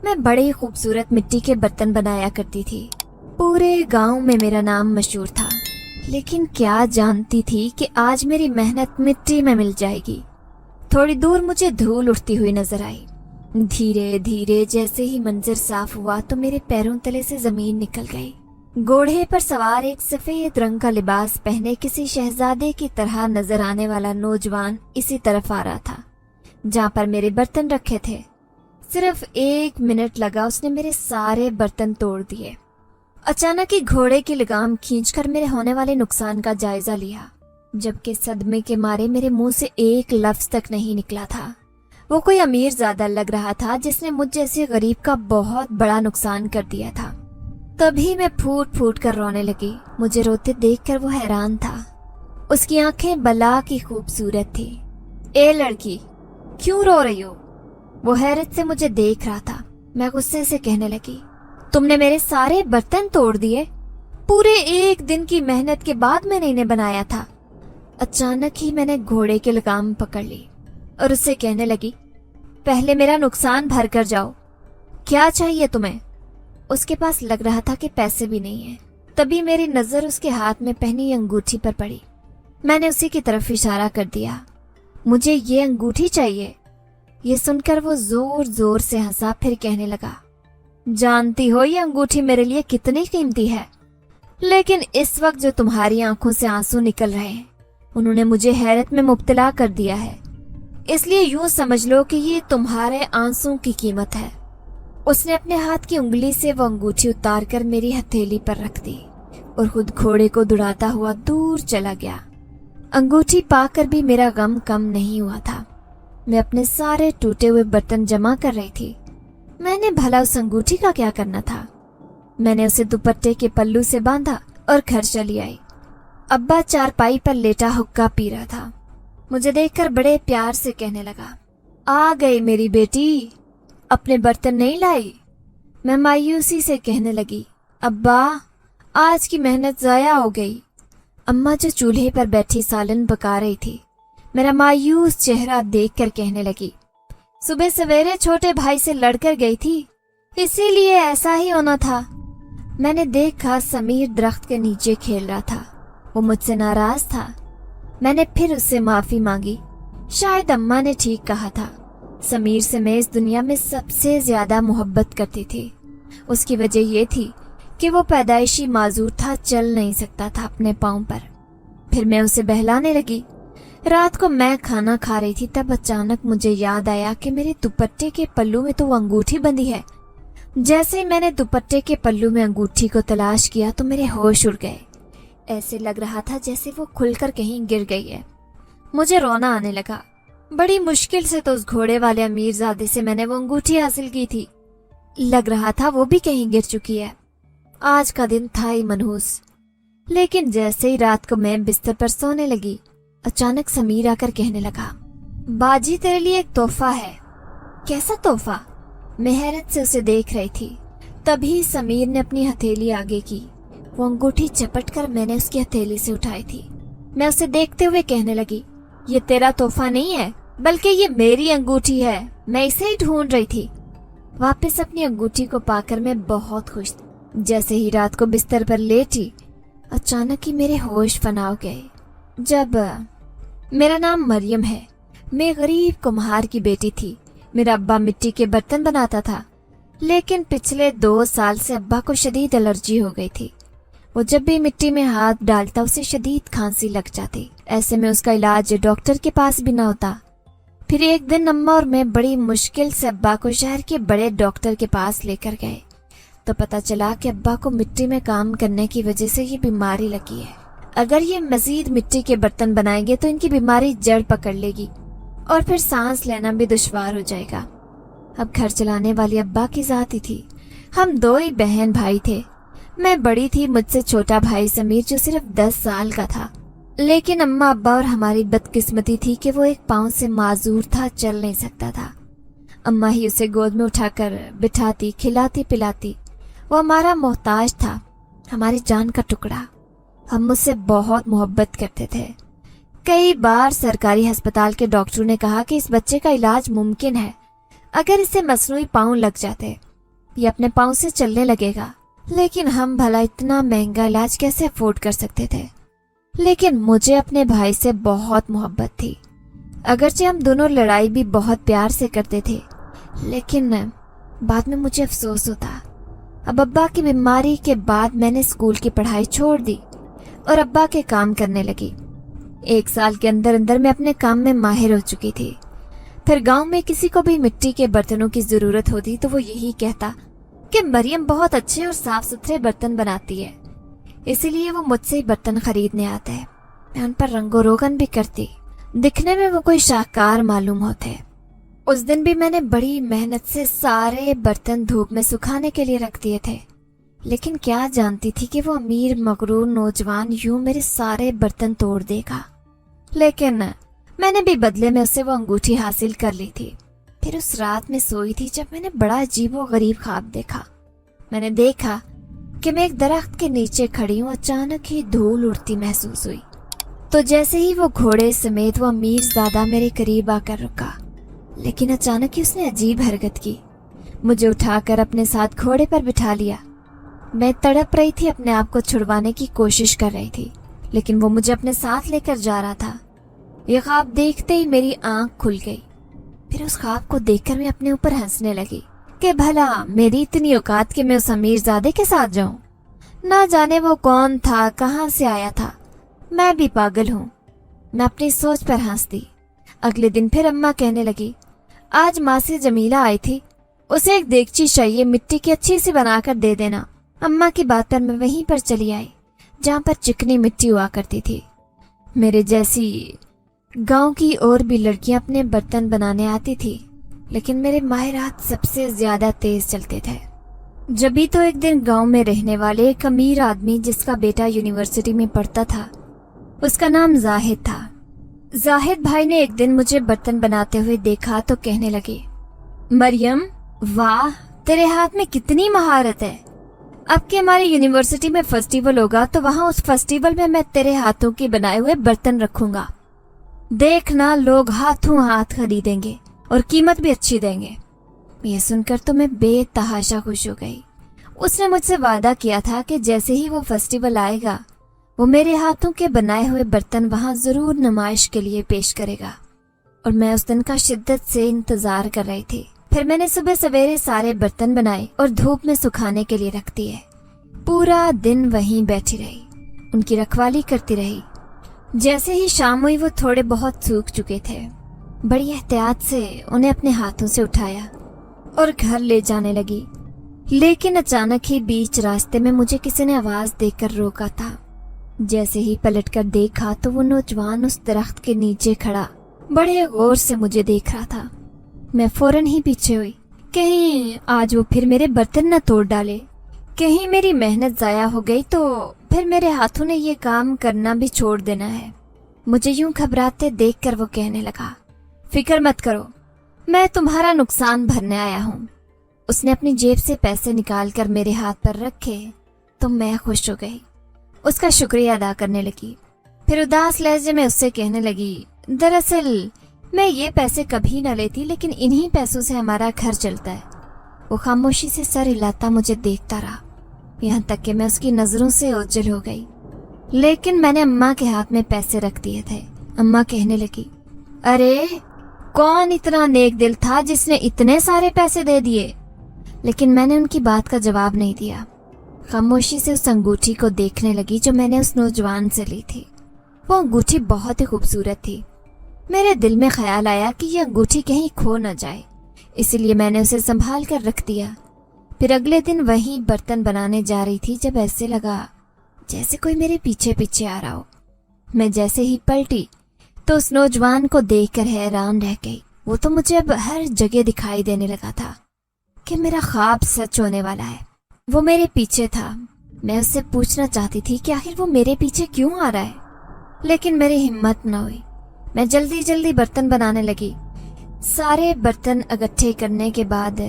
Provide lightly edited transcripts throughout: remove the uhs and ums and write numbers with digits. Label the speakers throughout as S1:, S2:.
S1: मैं बड़े खूबसूरत मिट्टी के बर्तन बनाया करती थी। पूरे गांव में मेरा नाम मशहूर था, लेकिन क्या जानती थी कि आज मेरी मेहनत मिट्टी में मिल जाएगी। थोड़ी दूर मुझे धूल उठती हुई नजर आई। धीरे धीरे जैसे ही मंजर साफ हुआ तो मेरे पैरों तले से जमीन निकल गई। घोड़े पर सवार एक सफेद रंग का लिबास पहने किसी शहजादे की तरह नजर आने वाला नौजवान इसी तरफ आ रहा था जहाँ पर मेरे बर्तन रखे थे। सिर्फ 1 मिनट लगा, उसने मेरे सारे बर्तन तोड़ दिए। अचानक ही घोड़े की लगाम खींचकर मेरे होने वाले नुकसान का जायजा लिया, जबकि सदमे के मारे मेरे मुंह से एक लफ्ज तक नहीं निकला था। वो कोई अमीर ज़्यादा लग रहा था जिसने मुझ जैसे गरीब का बहुत बड़ा नुकसान कर दिया था। तभी मैं फूट फूट कर रोने लगी। मुझे रोते देखकर वो हैरान था। उसकी आंखें बला की खूबसूरत थी। ए लड़की, क्यों रो रही हो? वो हैरत से मुझे देख रहा था। मैं गुस्से से कहने लगी, तुमने मेरे सारे बर्तन तोड़ दिए। पूरे 1 दिन की मेहनत के बाद मैंने इन्हें बनाया था। अचानक ही मैंने घोड़े की लगाम पकड़ ली और उससे कहने लगी, पहले मेरा नुकसान भर कर जाओ। क्या चाहिए तुम्हें? उसके पास लग रहा था कि पैसे भी नहीं है। तभी मेरी नजर उसके हाथ में पहनी अंगूठी पर पड़ी। मैंने उसी की तरफ इशारा कर दिया। मुझे ये अंगूठी चाहिए। ये सुनकर वो जोर जोर से हंसा, फिर कहने लगा, जानती हो ये अंगूठी मेरे लिए कितनी कीमती है, लेकिन इस वक्त जो तुम्हारी आंखों से आंसू निकल रहे हैं उन्होंने मुझे हैरत में मुब्तला कर दिया है, इसलिए यूं समझ लो कि ये तुम्हारे आंसू की कीमत है। उसने अपने हाथ की उंगली से वो अंगूठी उतार कर मेरी हथेली पर रख दी और खुद घोड़े को दौड़ाता हुआ दूर चला गया। अंगूठी पाकर भी मेरा गम कम नहीं हुआ था। मैं अपने सारे टूटे हुए बर्तन जमा कर रही थी। मैंने भला उस अंगूठी का क्या करना था? मैंने उसे दुपट्टे के पल्लू से बांधा और घर चली आई। अब्बा चारपाई पर लेटा हुक्का पी रहा था। मुझे देखकर बड़े प्यार से कहने लगा, आ गई मेरी बेटी, अपने बर्तन नहीं लाई? मैं मायूसी से कहने लगी, अब्बा आज की मेहनत जाया हो गई। अम्मा जो चूल्हे पर बैठी सालन पका रही थी, मेरा मायूस चेहरा देखकर कहने लगी, सुबह सवेरे छोटे भाई से लड़कर गई थी, इसीलिए ऐसा ही होना था। मैंने देखा समीर दरख्त के नीचे खेल रहा था। वो मुझसे नाराज था। मैंने फिर उससे माफी मांगी। शायद अम्मा ने ठीक कहा था। समीर से मैं इस दुनिया में सबसे ज्यादा मोहब्बत करती थी। उसकी वजह ये थी कि वो पैदाइशी माजूर था, चल नहीं सकता था अपने पाँव पर। फिर मैं उसे बहलाने लगी। रात को मैं खाना खा रही थी, तब अचानक मुझे याद आया कि मेरे दुपट्टे के पल्लू में तो वो अंगूठी बंधी है। जैसे ही मैंने दुपट्टे के पल्लू में अंगूठी को तलाश किया तो मेरे होश उड़ गए। ऐसे लग रहा था जैसे वो खुलकर कहीं गिर गई है। मुझे रोना आने लगा। बड़ी मुश्किल से तो उस घोड़े वाले अमीरजादे से मैंने वो अंगूठी हासिल की थी। लग रहा था वो भी कहीं गिर चुकी है। आज का दिन था ही मनहूस। लेकिन जैसे ही रात को मैं बिस्तर पर सोने लगी, अचानक समीर आकर कहने लगा, बाजी तेरे लिए एक तोहफा है। कैसा तोहफा? मैं हैरत से उसे देख रही थी। तभी समीर ने अपनी हथेली आगे की। वो अंगूठी चपट कर मैंने उसकी हथेली से उठाई थी। मैं उसे देखते हुए कहने लगी, ये तेरा तोहफा नहीं है, बल्कि ये मेरी अंगूठी है। मैं इसे ही ढूंढ रही थी। वापस अपनी अंगूठी को पाकर मैं बहुत खुश थी। जैसे ही रात को बिस्तर पर लेटी, अचानक ही मेरे होश फना हो गए। जब मेरा नाम मरियम है, मैं गरीब कुम्हार की बेटी थी। मेरा अब्बा मिट्टी के बर्तन बनाता था, लेकिन पिछले 2 साल से अब्बा को शदीद एलर्जी हो गई थी। वो जब भी मिट्टी में हाथ डालता उसे शदीद खांसी लग जाती। ऐसे में उसका इलाज डॉक्टर के पास भी ना होता। फिर एक दिन अम्मा और मैं बड़ी मुश्किल से अब्बा को शहर के बड़े डॉक्टर के पास लेकर गए तो पता चला कि अब्बा को मिट्टी में काम करने की वजह से ये बीमारी लगी है। अगर ये मजीद मिट्टी के बर्तन बनाएंगे तो इनकी बीमारी जड़ पकड़ लेगी और फिर सांस लेना भी दुश्वार हो जाएगा। अब घर चलाने वाली अब्बा की जात ही थी। हम 2 ही बहन भाई थे। मैं बड़ी थी, मुझसे छोटा भाई समीर जो सिर्फ 10 साल का था। लेकिन अम्मा अब्बा और हमारी बदकिस्मती थी कि वो एक पाँव से माजूर था, चल नहीं सकता था। अम्मा ही उसे गोद में उठाकर बिठाती, खिलाती पिलाती। वो हमारा मोहताज था, हमारी जान का टुकड़ा। हम मुझसे बहुत मोहब्बत करते थे। कई बार सरकारी अस्पताल के डॉक्टरों ने कहा कि इस बच्चे का इलाज मुमकिन है अगर इसे मसनूई पाँव लग जाते। ये अपने पाँव से चलने लगेगा। लेकिन हम भला इतना महंगा इलाज कैसे अफोर्ड कर सकते थे। लेकिन मुझे अपने भाई से बहुत मोहब्बत थी। अगरचे हम दोनों लड़ाई भी बहुत प्यार से करते थे, लेकिन बाद में मुझे अफसोस होता। अब अब्बा की बीमारी के बाद मैंने स्कूल की पढ़ाई छोड़ दी और अब्बा के काम करने लगी। 1 साल के अंदर अंदर मैं अपने काम में माहिर हो चुकी थी। फिर गांव में किसी को भी मिट्टी के बर्तनों की जरूरत होती तो वो यही कहता कि मरियम बहुत अच्छे और साफ सुथरे बर्तन बनाती है, इसीलिए वो मुझसे ही बर्तन खरीदने आता है। मैं उन पर रंगो रोगन भी करती, दिखने में वो कोई शाहकार मालूम होते। उस दिन भी मैंने बड़ी मेहनत से सारे बर्तन धूप में सुखाने के लिए रख दिए थे, लेकिन क्या जानती थी कि वो अमीर मगरूर नौजवान यूं मेरे सारे बर्तन तोड़ देगा। लेकिन मैंने भी बदले में उससे वो अंगूठी हासिल कर ली थी। फिर उस रात में सोई थी जब मैंने बड़ा अजीब व गरीब ख्वाब देखा। मैंने देखा कि मैं एक दरख्त के नीचे खड़ी हूँ। अचानक ही धूल उड़ती महसूस हुई, तो जैसे ही वो घोड़े समेत वो अमीरजादा मेरे करीब आकर रुका, लेकिन अचानक ही उसने अजीब हरकत की। मुझे उठाकर अपने साथ घोड़े पर बिठा लिया। मैं तड़प रही थी, अपने आप को छुड़वाने की कोशिश कर रही थी, लेकिन वो मुझे अपने साथ लेकर जा रहा था। ये ख्वाब देखते ही मेरी आंख खुल गई। फिर उस ख्वाब को देखकर मैं अपने ऊपर हंसने लगी कि भला मेरी इतनी औकात कि मैं उस अमीरजादे के साथ जाऊं। ना जाने वो कौन था, कहां से आया था। मैं भी पागल हूँ। मैं अपनी सोच पर हंस दी। अगले दिन फिर अम्मा कहने लगी, आज मासी जमीला आई थी, उसे एक देगची चाहिए, मिट्टी की अच्छी सी बनाकर दे देना। अम्मा की बात पर मैं वहीं पर चली आई जहाँ पर चिकनी मिट्टी हुआ करती थी। मेरे जैसी गांव की और भी लड़कियां अपने बर्तन बनाने आती थी, लेकिन मेरे माहिर हाथ सबसे ज्यादा तेज चलते थे। जब भी तो एक दिन गांव में रहने वाले एक अमीर आदमी जिसका बेटा यूनिवर्सिटी में पढ़ता था, उसका नाम जाहिद था। जाहिद भाई ने एक दिन मुझे बर्तन बनाते हुए देखा तो कहने लगे, मरियम वाह, तेरे हाथ में कितनी महारत है। अब के हमारी यूनिवर्सिटी में फेस्टिवल होगा तो वहाँ उस फेस्टिवल में मैं तेरे हाथों के बनाए हुए बर्तन रखूंगा। देखना, लोग हाथों हाथ खरीदेंगे और कीमत भी अच्छी देंगे। ये सुनकर तो मैं बेतहाशा खुश हो गई। उसने मुझसे वादा किया था कि जैसे ही वो फेस्टिवल आएगा वो मेरे हाथों के बनाए हुए बर्तन वहाँ जरूर नुमाइश के लिए पेश करेगा, और मैं उस दिन का शिद्दत से इंतजार कर रही थी। फिर मैंने सुबह सवेरे सारे बर्तन बनाए और धूप में सुखाने के लिए रख दिए। पूरा दिन वहीं बैठी रही, उनकी रखवाली करती रही। जैसे ही शाम हुई वो थोड़े बहुत सूख चुके थे। बड़ी एहतियात से उन्हें अपने हाथों से उठाया और घर ले जाने लगी। लेकिन अचानक ही बीच रास्ते में मुझे किसी ने आवाज देकर रोका था। जैसे ही पलटकर देखा तो वो नौजवान उस दरख्त के नीचे खड़ा बड़े गौर से मुझे देख रहा था। मैं फौरन ही पीछे हुई, कहीं आज वो फिर मेरे बर्तन न तोड़ डाले। कहीं मेरी मेहनत जाया हो गई तो फिर मेरे हाथों ने ये काम करना भी छोड़ देना है। मुझे यूं घबराते देखकर वो कहने लगा, फिक्र मत करो, मैं तुम्हारा नुकसान भरने आया हूँ। उसने अपनी जेब से पैसे निकालकर मेरे हाथ पर रखे तो मैं खुश हो गई, उसका शुक्रिया अदा करने लगी। फिर उदास लहजे में उससे कहने लगी, दरअसल मैं ये पैसे कभी न लेती, लेकिन इन्हीं पैसों से हमारा घर चलता है। वो खामोशी से सर हिलाता मुझे देखता रहा, यहाँ तक कि मैं उसकी नजरों से ओझल हो गई। लेकिन मैंने अम्मा के हाथ में पैसे रख दिए थे। अम्मा कहने लगी, अरे कौन इतना नेक दिल था जिसने इतने सारे पैसे दे दिए। लेकिन मैंने उनकी बात का जवाब नहीं दिया। खामोशी से उस अंगूठी को देखने लगी जो मैंने उस नौजवान से ली थी। वो अंगूठी बहुत ही खूबसूरत थी। मेरे दिल में ख्याल आया कि ये अंगूठी कहीं खो न जाए, इसलिए मैंने उसे संभाल कर रख दिया। फिर अगले दिन वहीं बर्तन बनाने जा रही थी जब ऐसे लगा जैसे कोई मेरे पीछे पीछे आ रहा हो। मैं जैसे ही पलटी तो उस नौजवान को देखकर हैरान रह गई। वो तो मुझे अब हर जगह दिखाई देने लगा था कि मेरा ख्वाब सच होने वाला है। वो मेरे पीछे था। मैं उससे पूछना चाहती थी कि आखिर वो मेरे पीछे क्यों आ रहा है, लेकिन मेरी हिम्मत न हुई। मैं जल्दी जल्दी बर्तन बनाने लगी। सारे बर्तन इकट्ठे करने के बाद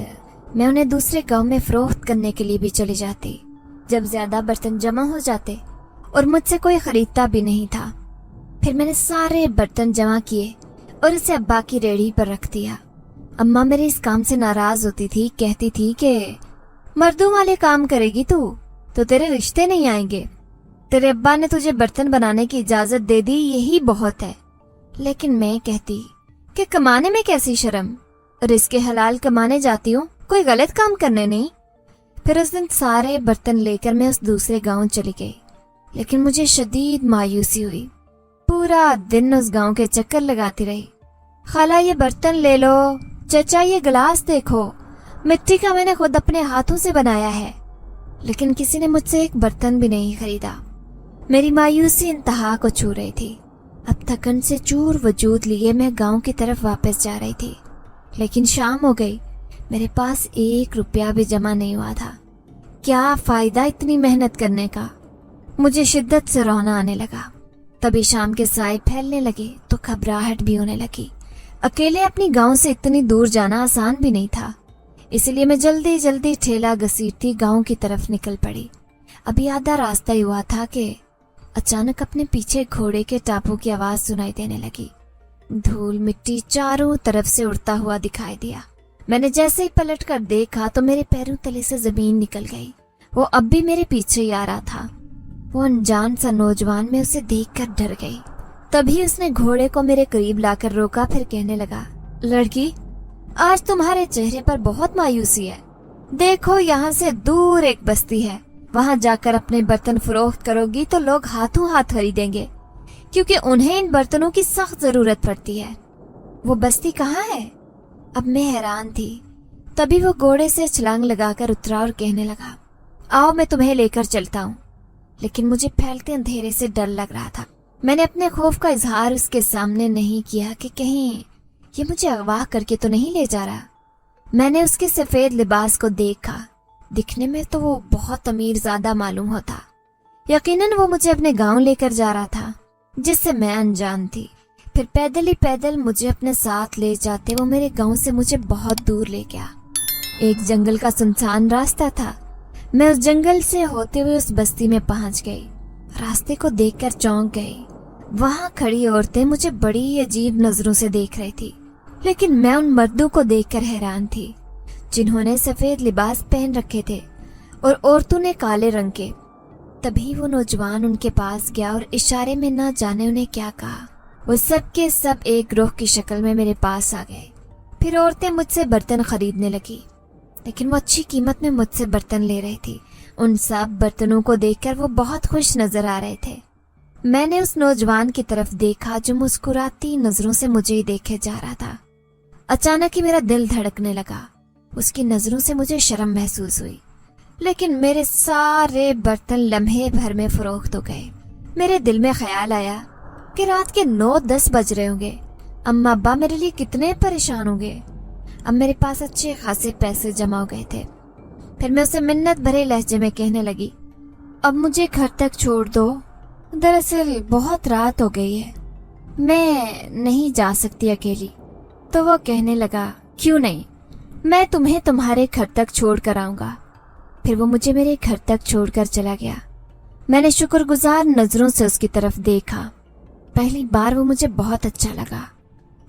S1: मैं उन्हें दूसरे गांव में फरोख्त करने के लिए भी चली जाती। जब ज्यादा बर्तन जमा हो जाते और मुझसे कोई खरीदता भी नहीं था, फिर मैंने सारे बर्तन जमा किए और उसे अब्बा की रेहड़ी पर रख दिया। अम्मा मेरे इस काम से नाराज होती थी, कहती थी कि मर्दों वाले काम करेगी तू तो तेरे रिश्ते नहीं आएंगे। तेरे अब्बा ने तुझे बर्तन बनाने की इजाजत दे दी, यही बहुत है। लेकिन मैं कहती कि कमाने में कैसी शर्म, रिस्के हलाल कमाने जाती हूँ, कोई गलत काम करने नहीं। फिर उस दिन सारे बर्तन लेकर मैं उस दूसरे गांव चली गई, लेकिन मुझे शदीद मायूसी हुई। पूरा दिन उस गांव के चक्कर लगाती रही। खाला ये बर्तन ले लो, चचा ये गिलास देखो, मिट्टी का मैंने खुद अपने हाथों से बनाया है। लेकिन किसी ने मुझसे एक बर्तन भी नहीं खरीदा। मेरी मायूसी इंतहा को छू रही थी। अब थकन से चूर वजूद लिए मैं गांव की तरफ वापस जा रही थी, लेकिन शाम हो गई, मेरे पास 1 रुपया भी जमा नहीं हुआ था। क्या फायदा इतनी मेहनत करने का। मुझे शिद्दत से रोना आने लगा। तभी शाम के साए फैलने लगे तो घबराहट भी होने लगी। अकेले अपनी गांव से इतनी दूर जाना आसान भी नहीं था, इसलिए मैं जल्दी जल्दी ठेला घसीटती गांव की तरफ निकल पड़ी। अभी आधा रास्ता ही हुआ था कि अचानक अपने पीछे घोड़े के टापू की आवाज सुनाई देने लगी। धूल मिट्टी चारों तरफ से उड़ता हुआ दिखाई दिया। मैंने जैसे ही पलट कर देखा तो मेरे पैरों तले से जमीन निकल गई। वो अब भी मेरे पीछे ही आ रहा था। वो अनजान सा नौजवान, मैं उसे देखकर डर गई। तभी उसने घोड़े को मेरे करीब लाकर रोका, फिर कहने लगा, लड़की, आज तुम्हारे चेहरे पर बहुत मायूसी है। देखो यहाँ से दूर एक बस्ती है, वहाँ जाकर अपने बर्तन फरोख्त करोगी तो लोग हाथों हाथ खरीदेंगे, क्योंकि उन्हें इन बर्तनों की सख्त जरूरत पड़ती है। वो बस्ती कहाँ है? अब मैं हैरान थी। तभी वो घोड़े से छलांग लगाकर उतरा और कहने लगा, आओ मैं तुम्हें लेकर चलता हूँ। लेकिन मुझे फैलते अंधेरे से डर लग रहा था। मैंने अपने खौफ का इजहार उसके सामने नहीं किया कि कहीं ये मुझे अगवा करके तो नहीं ले जा रहा। मैंने उसके सफेद लिबास को देखा। दिखने में तो वो बहुत अमीरजादा मालूम होता। यकीनन वो मुझे अपने गांव लेकर जा रहा था, जिससे मैं अनजान थी। फिर पैदल ही पैदल मुझे अपने साथ ले जाते वो मेरे गांव से मुझे बहुत दूर ले गया। एक जंगल का सुनसान रास्ता था। मैं उस जंगल से होते हुए उस बस्ती में पहुंच गई। रास्ते को देखकर चौंक गई। वहां खड़ी औरतें मुझे बड़ी अजीब नजरों से देख रही थी, लेकिन मैं उन मर्दों को देखकर हैरान थी जिन्होंने सफेद लिबास पहन रखे थे और औरतों ने काले रंग के। तभी वो नौजवान उनके पास गया और इशारे में ना जाने उन्हें क्या कहा। वो सब के सब एक ग्रोह की शक्ल में मेरे पास आ गए। फिर औरतें मुझसे बर्तन खरीदने लगी, लेकिन वो अच्छी कीमत में मुझसे बर्तन ले रही थी। उन सब बर्तनों को देखकर वो बहुत खुश नजर आ रहे थे। मैंने उस नौजवान की तरफ देखा जो मुस्कुराती नजरों से मुझे ही देखे जा रहा था। अचानक ही मेरा दिल धड़कने लगा। उसकी नजरों से मुझे शर्म महसूस हुई, लेकिन मेरे सारे बर्तन लम्हे भर में फरोख्त हो गए। मेरे दिल में ख्याल आया कि रात के 9-10 बज रहे होंगे। अम्मा अब्बा मेरे लिए कितने परेशान होंगे। अब मेरे पास अच्छे खासे पैसे जमा हो गए थे। फिर मैं उसे मिन्नत भरे लहजे में कहने लगी, अब मुझे घर तक छोड़ दो, दरअसल बहुत रात हो गई है, मैं नहीं जा सकती अकेली। तो वो कहने लगा, क्यों नहीं, मैं तुम्हें तुम्हारे घर तक छोड़ कर आऊंगा। फिर वो मुझे मेरे घर तक छोड़कर चला गया। मैंने शुक्रगुजार नजरों से उसकी तरफ देखा। पहली बार वो मुझे बहुत अच्छा लगा।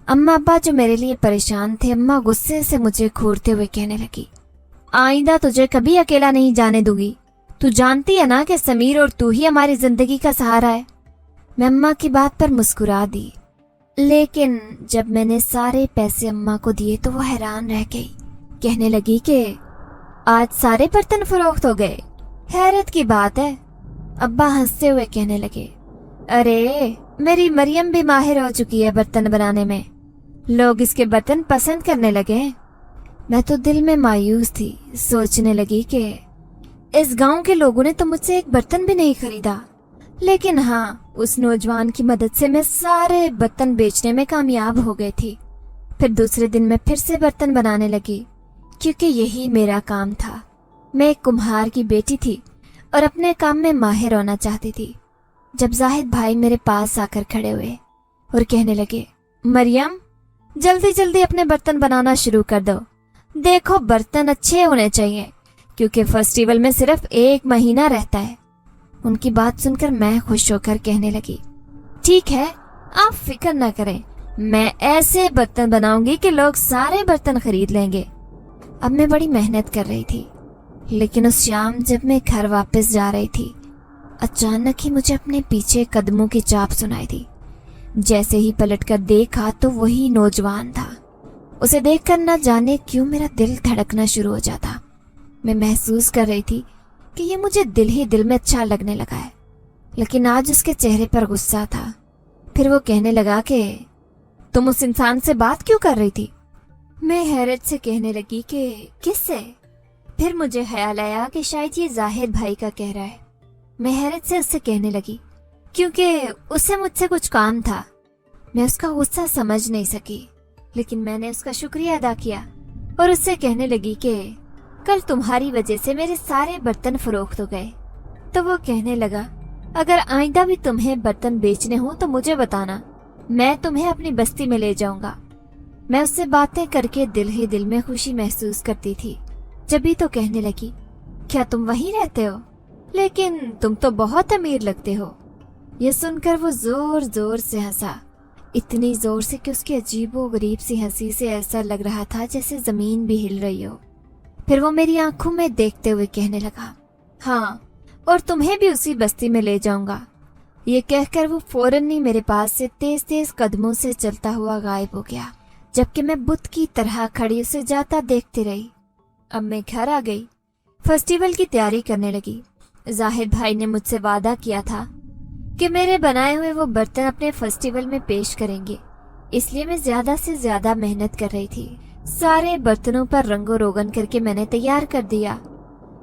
S1: अम्मा अब्बा जो मेरे लिए परेशान थे, अम्मा गुस्से से मुझे घूरते हुए कहने लगी, आइंदा तुझे कभी अकेला नहीं जाने दूंगी। तू जानती है ना कि समीर और तू ही हमारी जिंदगी का सहारा है। मैं अम्मा की बात पर मुस्कुरा दी, लेकिन जब मैंने सारे पैसे अम्मा को दिए तो वो हैरान रह गई। कहने लगी कि आज सारे बर्तन फरोख्त हो गए, हैरत की बात है। अब्बा हंसते हुए कहने लगे, अरे मेरी मरियम भी माहिर हो चुकी है बर्तन बनाने में, लोग इसके बर्तन पसंद करने लगे। मैं तो दिल में मायूस थी। सोचने लगी कि इस गांव के लोगों ने तो मुझसे एक बर्तन भी नहीं खरीदा, लेकिन हाँ, उस नौजवान की मदद से मैं सारे बर्तन बेचने में कामयाब हो गई थी। फिर दूसरे दिन मैं फिर से बर्तन बनाने लगी, क्योंकि यही मेरा काम था। मैं एक कुम्हार की बेटी थी और अपने काम में माहिर होना चाहती थी। जब जाहिद भाई मेरे पास आकर खड़े हुए और कहने लगे, मरियम जल्दी जल्दी अपने बर्तन बनाना शुरू कर दो। देखो बर्तन अच्छे होने चाहिए, क्योंकि फेस्टिवल में सिर्फ 1 महीना रहता है। उनकी बात सुनकर मैं खुश होकर कहने लगी, ठीक है, आप फिक्र न करें, मैं ऐसे बर्तन बनाऊंगी कि लोग सारे बर्तन खरीद लेंगे। अब मैं बड़ी मेहनत कर रही थी। लेकिन उस शाम जब मैं घर वापस जा रही थी, अचानक ही मुझे अपने पीछे कदमों की चाप सुनाई दी। जैसे ही पलटकर देखा तो वही नौजवान था। उसे देखकर न जाने क्यों मेरा दिल धड़कना शुरू हो जाता। मैं महसूस कर रही थी कि ये मुझे दिल ही दिल में अच्छा लगने लगा है, लेकिन आज उसके चेहरे पर गुस्सा था। फिर वो कहने लगा कि तुम उस इंसान से बात क्यों कर रही थी? मैं हैरत से कहने लगी कि किससे? फिर मुझे ख्याल आया कि शायद ये जाहिद भाई का कह रहा है। मैं हैरत से उससे कहने लगी क्योंकि उससे मुझसे कुछ काम था। मैं उसका गुस्सा समझ नहीं सकी, लेकिन मैंने उसका शुक्रिया अदा किया और उससे कहने लगी कि कल तुम्हारी वजह से मेरे सारे बर्तन फरोख्त हो गए। तो वो कहने लगा, अगर आइंदा भी तुम्हें बर्तन बेचने हो तो मुझे बताना, मैं तुम्हें अपनी बस्ती में ले जाऊंगा। मैं उससे बातें करके दिल ही दिल में खुशी महसूस करती थी। जभी तो कहने लगी, क्या तुम वहीं रहते हो? लेकिन तुम तो बहुत अमीर लगते हो। यह सुनकर वो जोर जोर से हंसा, इतनी जोर से कि उसकी अजीबो गरीब सी हंसी से ऐसा लग रहा था जैसे जमीन भी हिल रही हो। फिर वो मेरी आंखों में देखते हुए कहने लगा, हाँ, और तुम्हें भी उसी बस्ती में ले जाऊंगा। ये कहकर वो फौरन ही मेरे पास से तेज तेज कदमों से चलता हुआ गायब हो गया, जबकि मैं बुत की तरह खड़ी उसे जाता देखती रही। अब मैं घर आ गई, फेस्टिवल की तैयारी करने लगी। जाहिद भाई ने मुझसे वादा किया था कि मेरे बनाए हुए वो बर्तन अपने फेस्टिवल में पेश करेंगे, इसलिए मैं ज्यादा से ज्यादा मेहनत कर रही थी। सारे बर्तनों पर रंगो रोगन करके मैंने तैयार कर दिया।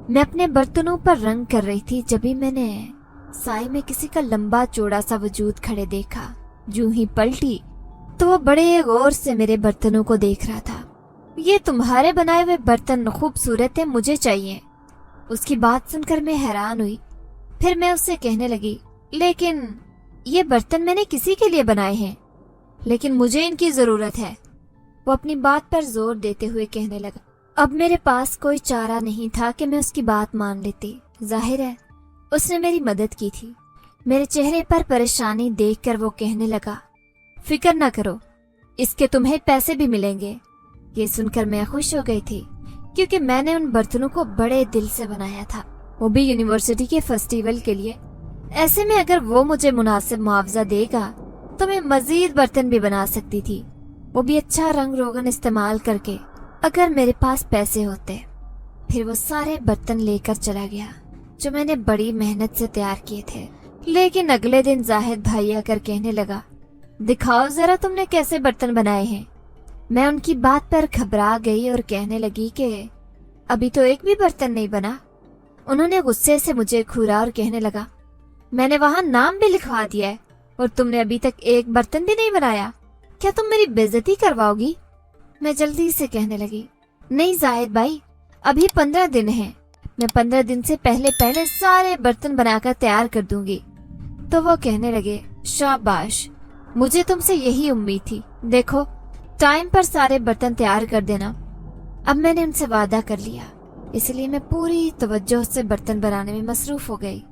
S1: मैं अपने बर्तनों पर रंग कर रही थी, जभी मैंने साए में किसी का लंबा चौड़ा सा वजूद खड़े देखा। जूं ही पलटी तो वो बड़े गौर से मेरे बर्तनों को देख रहा था। ये तुम्हारे बनाए हुए बर्तन खूबसूरत है, मुझे चाहिए। उसकी बात सुनकर मैं हैरान हुई। फिर मैं उससे कहने लगी, लेकिन ये बर्तन मैंने किसी के लिए बनाए हैं, लेकिन मुझे इनकी जरूरत है। वो अपनी बात पर जोर देते हुए कहने लगा। अब मेरे पास कोई चारा नहीं था कि मैं उसकी बात मान लेती। जाहिर है उसने मेरी मदद की थी। मेरे चेहरे पर परेशानी देखकर वो कहने लगा, फिक्र ना करो, इसके तुम्हें पैसे भी मिलेंगे। ये सुनकर मैं खुश हो गई थी, क्योंकि मैंने उन बर्तनों को बड़े दिल से बनाया था, वो भी यूनिवर्सिटी के फेस्टिवल के लिए। ऐसे में अगर वो मुझे मुनासिब मुआवजा देगा तो मैं मजीद बर्तन भी बना सकती थी, वो भी अच्छा रंग रोगन इस्तेमाल करके, अगर मेरे पास पैसे होते। फिर वो सारे बर्तन लेकर चला गया जो मैंने बड़ी मेहनत से तैयार किए थे। लेकिन अगले दिन जाहिद भाई आकर कहने लगा, दिखाओ जरा तुमने कैसे बर्तन बनाए हैं। मैं उनकी बात पर घबरा गई और कहने लगी कि अभी तो एक भी बर्तन नहीं बना। उन्होंने गुस्से से मुझे घूरा और कहने लगा, मैंने वहां नाम भी लिखवा दिया है और तुमने अभी तक एक बर्तन भी नहीं बनाया, क्या तुम मेरी बेइज्जती करवाओगी? मैं जल्दी से कहने लगी, नहीं जाहिद भाई, अभी 15 दिन हैं, मैं 15 दिन से पहले सारे बर्तन बनाकर तैयार कर दूंगी। तो वो कहने लगे, शाबाश, मुझे तुमसे यही उम्मीद थी। देखो, टाइम पर सारे बर्तन तैयार कर देना। अब मैंने उनसे वादा कर लिया, इसलिए मैं पूरी तवज्जो से बर्तन बनाने में मसरूफ हो गई।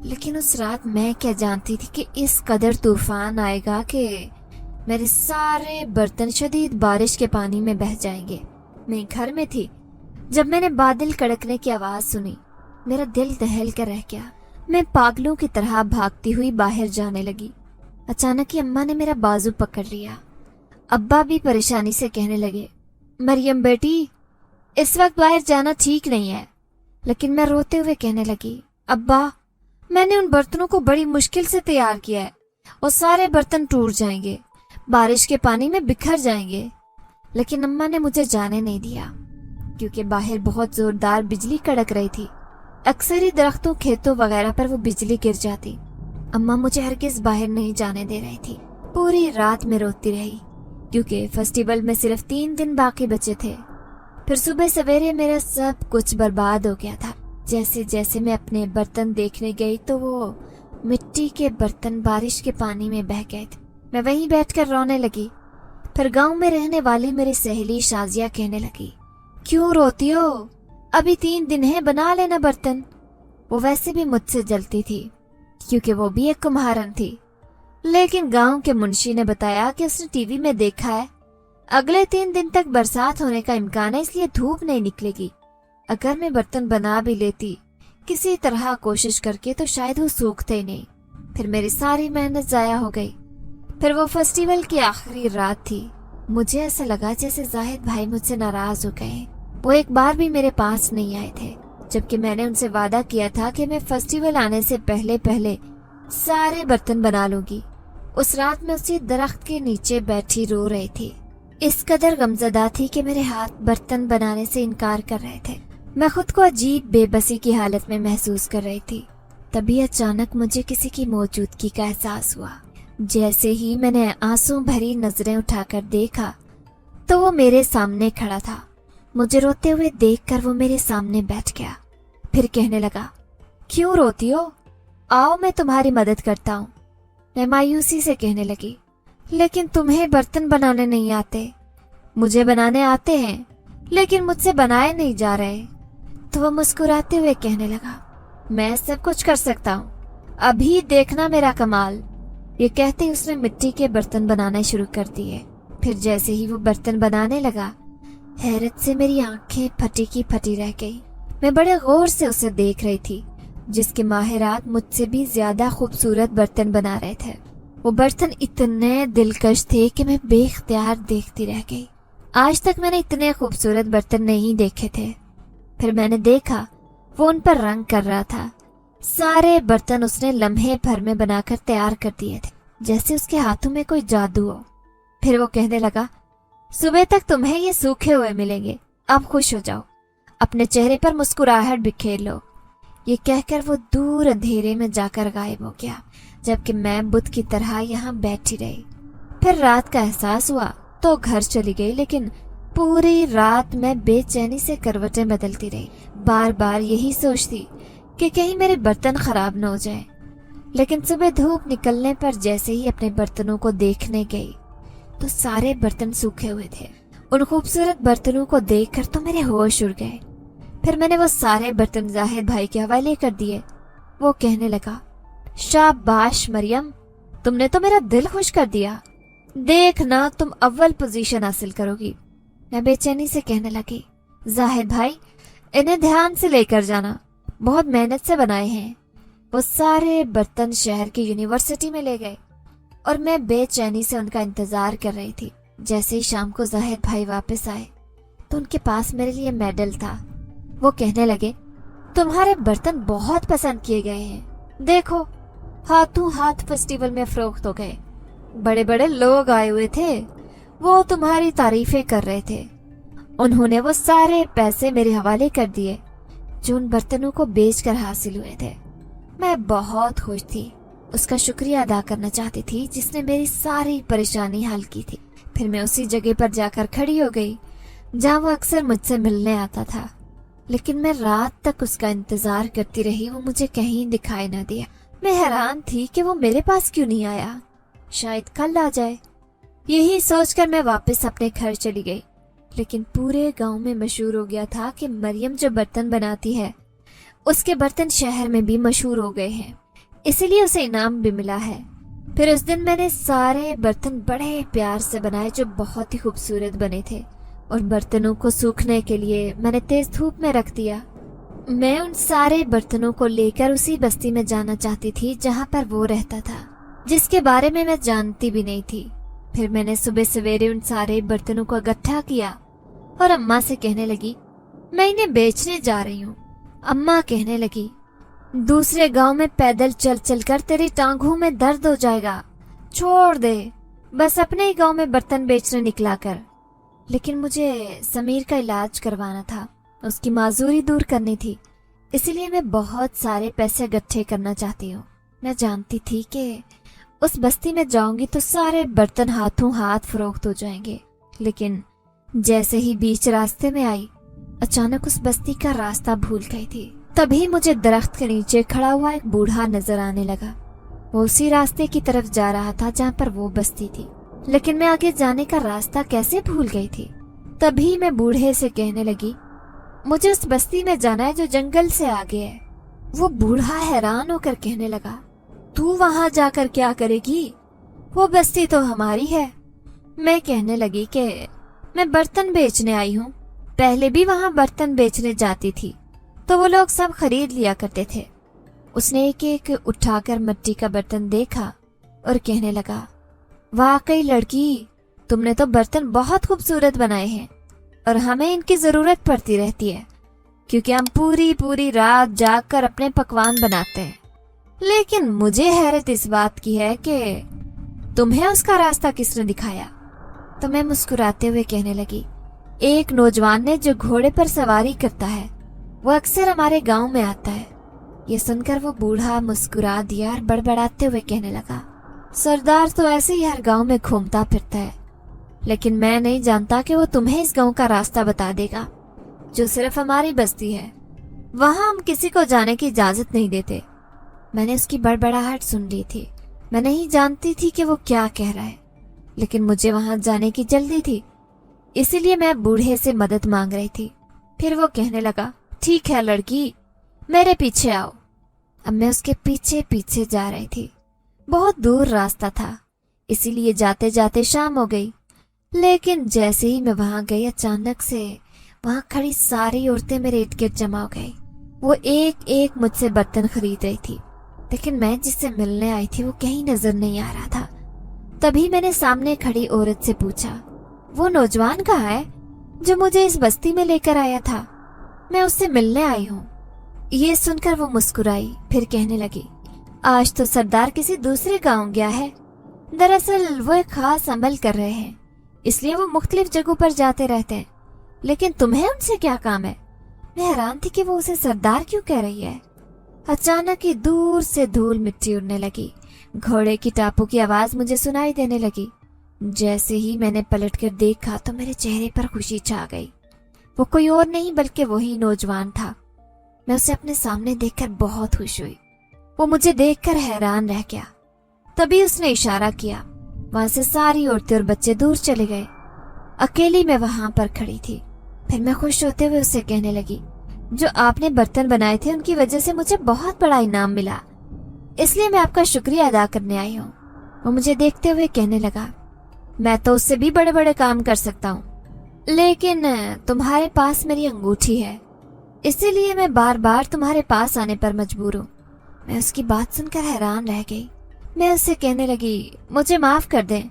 S1: लेकिन उस रात मैं क्या जानती थी कि इस कदर तूफान आएगा कि मेरे सारे बर्तन शदीद बारिश के पानी में बह जाएंगे। मैं घर में थी जब मैंने बादल कड़कने की आवाज सुनी। मेरा दिल दहल कर रह गया। मैं पागलों की तरह भागती हुई बाहर जाने लगी। अचानक ही अम्मा ने मेरा बाजू पकड़ लिया। अब्बा भी परेशानी से कहने लगे, मरियम बेटी, इस वक्त बाहर जाना ठीक नहीं है। लेकिन मैं रोते हुए कहने लगी, अब्बा, मैंने उन बर्तनों को बड़ी मुश्किल से तैयार किया है और सारे बर्तन टूट जाएंगे, बारिश के पानी में बिखर जाएंगे। लेकिन अम्मा ने मुझे जाने नहीं दिया, क्योंकि बाहर बहुत जोरदार बिजली कड़क रही थी। अक्सर ही दरख्तों, खेतों वगैरह पर वो बिजली गिर जाती। अम्मा मुझे हरगिज बाहर नहीं जाने दे रही थी। पूरी रात में रोती रही, क्योंकि फेस्टिवल में सिर्फ 3 दिन बाकी बचे थे। फिर सुबह सवेरे मेरा सब कुछ बर्बाद हो गया था। जैसे जैसे मैं अपने बर्तन देखने गई तो वो मिट्टी के बर्तन बारिश के पानी में बह गए थे। मैं वहीं बैठकर रोने लगी। फिर गांव में रहने वाली मेरी सहेली शाजिया कहने लगी, क्यों रोती हो? अभी 3 दिन है, बना लेना बर्तन। वो वैसे भी मुझसे जलती थी, क्योंकि वो भी एक कुम्हारन थी। लेकिन गांव के मुंशी ने बताया कि उसने टीवी में देखा है, अगले 3 दिन तक बरसात होने का इम्कान है, इसलिए धूप नहीं निकलेगी। अगर मैं बर्तन बना भी लेती किसी तरह कोशिश करके तो शायद वो सूखते ही नहीं। फिर मेरी सारी मेहनत जाया हो गई। फिर वो फेस्टिवल की आखिरी रात थी। मुझे ऐसा लगा जैसे जाहिद भाई मुझसे नाराज हो गए। वो एक बार भी मेरे पास नहीं आए थे, जबकि मैंने उनसे वादा किया था कि मैं फेस्टिवल आने से पहले पहले सारे बर्तन बना लूंगी। उस रात मैं उसी दरख्त के नीचे बैठी रो रही थी। इस कदर गमज़दा थी कि मेरे हाथ बर्तन बनाने से इनकार कर रहे थे। मैं खुद को अजीब बेबसी की हालत में महसूस कर रही थी। तभी अचानक मुझे किसी की मौजूदगी का एहसास हुआ। जैसे ही मैंने आंसू भरी नजरें उठाकर देखा तो वो मेरे सामने खड़ा था। मुझे रोते हुए देखकर वो मेरे सामने बैठ गया। फिर कहने लगा, क्यों रोती हो? आओ मैं तुम्हारी मदद करता हूँ। मैं मायूसी से कहने लगी, लेकिन तुम्हें बर्तन बनाने नहीं आते। मुझे बनाने आते हैं, लेकिन मुझसे बनाए नहीं जा रहे। तो वो मुस्कुराते हुए कहने लगा, मैं सब कुछ कर सकता हूँ, अभी देखना मेरा कमाल। ये कहते ही उसने मिट्टी के बर्तन बनाने शुरू कर दिए। फिर जैसे ही वो बर्तन बनाने लगा, हैरत से मेरी आंखें फटी की फटी रह गई। मैं बड़े गौर से उसे देख रही थी, जिसके माहिरात मुझसे भी ज्यादा खूबसूरत बर्तन बना रहे थे। वो बर्तन इतने दिलकश थे कि मैं बेख्तियार देखती रह गई। आज तक मैंने इतने खूबसूरत बर्तन नहीं देखे थे। फिर मैंने देखा वो उन पर रंग कर रहा था। सारे बर्तन उसने लम्हे भर में बनाकर तैयार कर दिए थे, जैसे उसके हाथों में कोई जादू हो। फिर वो कहने लगा, सुबह तक तुम्हें ये सूखे हुए मिलेंगे, अब खुश हो जाओ, अपने चेहरे पर मुस्कुराहट बिखेर लो। ये कहकर वो दूर अंधेरे में जाकर गायब हो गया, जबकि मैं बुत की तरह यहाँ बैठी रही। फिर रात का एहसास हुआ तो घर चली गई, लेकिन पूरी रात मैं बेचैनी से करवटें बदलती रही। बार बार यही सोचती कि कहीं मेरे बर्तन खराब न हो जाए। लेकिन सुबह धूप निकलने पर जैसे ही अपने बर्तनों को देखने गई तो सारे बर्तन सूखे हुए थे। उन खूबसूरत बर्तनों को देखकर तो मेरे होश उड़ गए। फिर मैंने वो सारे बर्तन जाहिद भाई के हवाले कर दिए। वो कहने लगा, शाबाश मरियम, तुमने तो मेरा दिल खुश कर दिया। देखना तुम अव्वल पोजीशन हासिल करोगी। मैं बेचैनी से कहने लगी, जाहिद भाई, इन्हें ध्यान से लेकर जाना, बहुत मेहनत से बनाए हैं। वो सारे बर्तन शहर की यूनिवर्सिटी में ले गए और मैं बेचैनी से उनका इंतजार कर रही थी। जैसे ही शाम को जाहिद भाई वापस आए तो उनके पास मेरे लिए मेडल था। वो कहने लगे, तुम्हारे बर्तन बहुत पसंद किए गए हैं, देखो हाथों हाथ फेस्टिवल में फरोख्त हो गए। बड़े बड़े लोग आए हुए थे, वो तुम्हारी तारीफें कर रहे थे। उन्होंने वो सारे पैसे मेरे हवाले कर दिए जो उन बर्तनों को बेचकर हासिल हुए थे। मैं बहुत खुश थी, उसका शुक्रिया अदा करना चाहती थी जिसने मेरी सारी परेशानी हल की थी। फिर मैं उसी जगह पर जाकर खड़ी हो गई जहाँ वो अक्सर मुझसे मिलने आता था, लेकिन मैं रात तक उसका इंतजार करती रही। वो मुझे कहीं दिखाई न दिया। मैं हैरान थी कि वो मेरे पास क्यों नहीं आया, शायद कल आ जाए। यही सोचकर मैं वापस अपने घर चली गई। लेकिन पूरे गांव में मशहूर हो गया था कि मरियम जो बर्तन बनाती है उसके बर्तन शहर में भी मशहूर हो गए हैं, इसीलिए उसे इनाम भी मिला है। फिर उस दिन मैंने सारे बर्तन बड़े प्यार से बनाए जो बहुत ही खूबसूरत बने थे, और बर्तनों को सूखने के लिए मैंने तेज धूप में रख दिया। मैं उन सारे बर्तनों को लेकर उसी बस्ती में जाना चाहती थी जहाँ पर वो रहता था, जिसके बारे में मैं जानती भी नहीं थी। फिर मैंने सुबह सवेरे उन सारे बर्तनों को इकट्ठा किया और अम्मा से कहने लगी, मैं इन्हें बेचने जा रही हूँ। अम्मा कहने लगी, दूसरे गांव में पैदल चल चल कर तेरी टांगों में दर्द हो जाएगा, छोड़ दे, बस अपने ही गांव में बर्तन बेचने निकला कर। लेकिन मुझे समीर का इलाज करवाना था, उसकी माजूरी दूर करनी थी, इसलिए मैं बहुत सारे पैसे इकट्ठे करना चाहती हूँ। मैं जानती थी कि उस बस्ती में जाऊंगी तो सारे बर्तन हाथों हाथ फरोख्त हो जाएंगे। लेकिन जैसे ही बीच रास्ते में आई, अचानक उस बस्ती का रास्ता भूल गई थी। तभी मुझे दरख्त के नीचे खड़ा हुआ एक बूढ़ा नजर आने लगा। वो उसी रास्ते की तरफ जा रहा था जहाँ पर वो बस्ती थी, लेकिन मैं आगे जाने का रास्ता कैसे भूल गई थी। तभी मैं बूढ़े से कहने लगी, मुझे उस बस्ती में जाना है जो जंगल से आगे है। वो बूढ़ा हैरान होकर कहने लगा, तू वहां जाकर क्या करेगी, वो बस्ती तो हमारी है। मैं कहने लगी कि मैं बर्तन बेचने आई हूँ, पहले भी वहाँ बर्तन बेचने जाती थी तो वो लोग सब खरीद लिया करते थे। उसने एक एक उठाकर मिट्टी का बर्तन देखा और कहने लगा, वाकई लड़की, तुमने तो बर्तन बहुत खूबसूरत बनाए हैं और हमें इनकी जरूरत पड़ती रहती है, क्योंकि हम पूरी पूरी रात जाग कर अपने पकवान बनाते हैं। लेकिन मुझे हैरत इस बात की है कि तुम्हें उसका रास्ता किसने दिखाया? तो मैं मुस्कुराते हुए कहने लगी, एक नौजवान ने जो घोड़े पर सवारी करता है, वो अक्सर हमारे गांव में आता है। ये सुनकर वो बूढ़ा मुस्कुरा दिया और बड़बड़ाते हुए कहने लगा, सरदार तो ऐसे ही हर गांव में घूमता फिरता है, लेकिन मैं नहीं जानता कि वो तुम्हें इस गांव का रास्ता बता देगा, जो सिर्फ हमारी बस्ती है। वहां हम किसी को जाने की इजाजत नहीं देते। मैंने उसकी बड़बड़ाहट सुन ली थी। मैं नहीं जानती थी कि वो क्या कह रहा है, लेकिन मुझे वहां जाने की जल्दी थी, इसीलिए मैं बूढ़े से मदद मांग रही थी। फिर वो कहने लगा, ठीक है लड़की, मेरे पीछे आओ। अब मैं उसके पीछे पीछे जा रही थी। बहुत दूर रास्ता था, इसीलिए जाते जाते शाम हो गई। लेकिन जैसे ही मैं वहां गई, अचानक से वहां खड़ी सारी औरतें मेरे इर्द गिर्द जमा हो गई। वो एक एक मुझसे बर्तन खरीद रही थी, लेकिन मैं जिससे मिलने आई थी वो कहीं नजर नहीं आ रहा था। तभी मैंने सामने खड़ी औरत से पूछा, वो नौजवान कहाँ है जो मुझे इस बस्ती में लेकर आया था? मैं उससे मिलने आई हूँ। ये सुनकर वो मुस्कुराई, फिर कहने लगी, आज तो सरदार किसी दूसरे गांव गया है। दरअसल वो एक खास अमल कर रहे हैं, इसलिए वो मुख्तलिफ जगहों पर जाते रहते हैं। लेकिन तुम्हें उनसे क्या काम है? मैं हैरान थी कि वो उसे सरदार क्यों कह रही है। अचानक ही दूर से धूल मिट्टी उड़ने लगी। घोड़े की टापों की आवाज मुझे सुनाई देने लगी। जैसे ही मैंने पलटकर देखा तो मेरे चेहरे पर खुशी छा गई। वो कोई और नहीं बल्कि वही नौजवान था। मैं उसे अपने सामने देखकर बहुत खुश हुई। वो मुझे देखकर हैरान रह गया। तभी उसने इशारा किया। वहां से सारी औरतें और बच्चे दूर चले गए। अकेली मैं वहां पर खड़ी थी। फिर मैं खुश होते हुए उससे कहने लगी, जो आपने बर्तन बनाए थे उनकी वजह से मुझे बहुत बड़ा इनाम मिला, इसलिए मैं आपका शुक्रिया अदा करने आई हूँ। वो मुझे देखते हुए कहने लगा, मैं तो उससे भी बड़े बड़े काम कर सकता हूँ, लेकिन तुम्हारे पास मेरी अंगूठी है, इसीलिए मैं बार बार तुम्हारे पास आने पर मजबूर हूँ। मैं उसकी बात सुनकर हैरान रह गई। मैं उससे कहने लगी, मुझे माफ कर दें,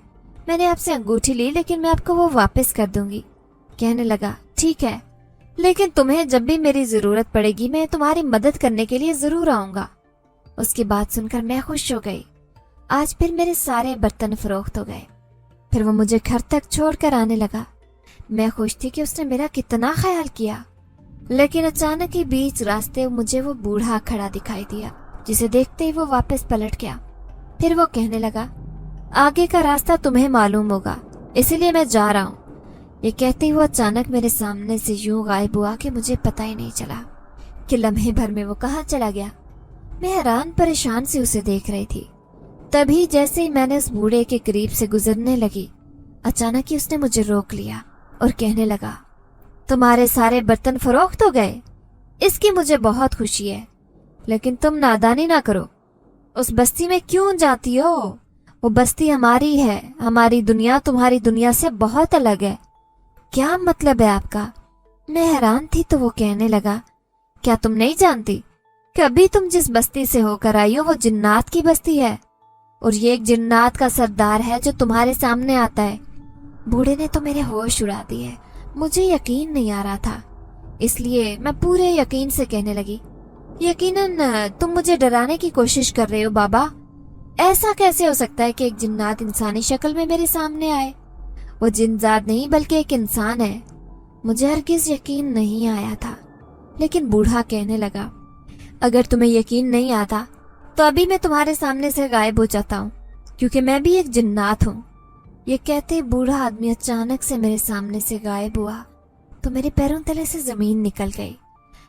S1: मैंने आपसे अंगूठी ली, लेकिन मैं आपको वो वापस कर दूंगी। कहने लगा, ठीक है, लेकिन तुम्हें जब भी मेरी जरूरत पड़ेगी मैं तुम्हारी मदद करने के लिए जरूर आऊंगा। उसकी बात सुनकर मैं खुश हो गई। आज फिर मेरे सारे बर्तन फरोख्त हो गए। फिर वो मुझे घर तक छोड़कर आने लगा। मैं खुश थी कि उसने मेरा कितना ख्याल किया। लेकिन अचानक ही बीच रास्ते मुझे वो बूढ़ा खड़ा दिखाई दिया, जिसे देखते ही वो वापस पलट गया। फिर वो कहने लगा, आगे का रास्ता तुम्हें मालूम होगा, इसीलिए मैं जा रहा हूँ। ये कहते हुए अचानक मेरे सामने से यूं गायब हुआ कि मुझे पता ही नहीं चला कि लम्हे भर में वो कहाँ चला गया। मैं हैरान परेशान से उसे देख रही थी। तभी जैसे ही मैंने उस बूढ़े के करीब से गुजरने लगी, अचानक ही उसने मुझे रोक लिया और कहने लगा, तुम्हारे सारे बर्तन फरोख्त हो गए? इसकी मुझे बहुत खुशी है, लेकिन तुम नादानी ना करो। उस बस्ती में क्यों जाती हो? वो बस्ती हमारी है। हमारी दुनिया तुम्हारी दुनिया से बहुत अलग है। क्या मतलब है आपका? मैं हैरान थी तो वो कहने लगा, क्या तुम नहीं जानती कि अभी तुम जिस बस्ती से होकर आई हो वो जिन्नात की बस्ती है, और ये एक जिन्नात का सरदार है जो तुम्हारे सामने आता है। बूढ़े ने तो मेरे होश उड़ा दिए। मुझे यकीन नहीं आ रहा था, इसलिए मैं पूरे यकीन से कहने लगी, यकीनन तुम मुझे डराने की कोशिश कर रहे हो बाबा। ऐसा कैसे हो सकता है कि एक जिन्नात इंसानी शक्ल में मेरे सामने आए? वो जिन्नात नहीं बल्कि एक इंसान है। मुझे हरगिज यकीन नहीं आया था। लेकिन बूढ़ा कहने लगा, अगर तुम्हें यकीन नहीं आता तो अभी मैं तुम्हारे सामने से गायब हो जाता हूँ, क्योंकि मैं भी एक जिन्नात हूँ। ये कहते बूढ़ा आदमी अचानक से मेरे सामने से गायब हुआ तो मेरे पैरों तले से जमीन निकल गई।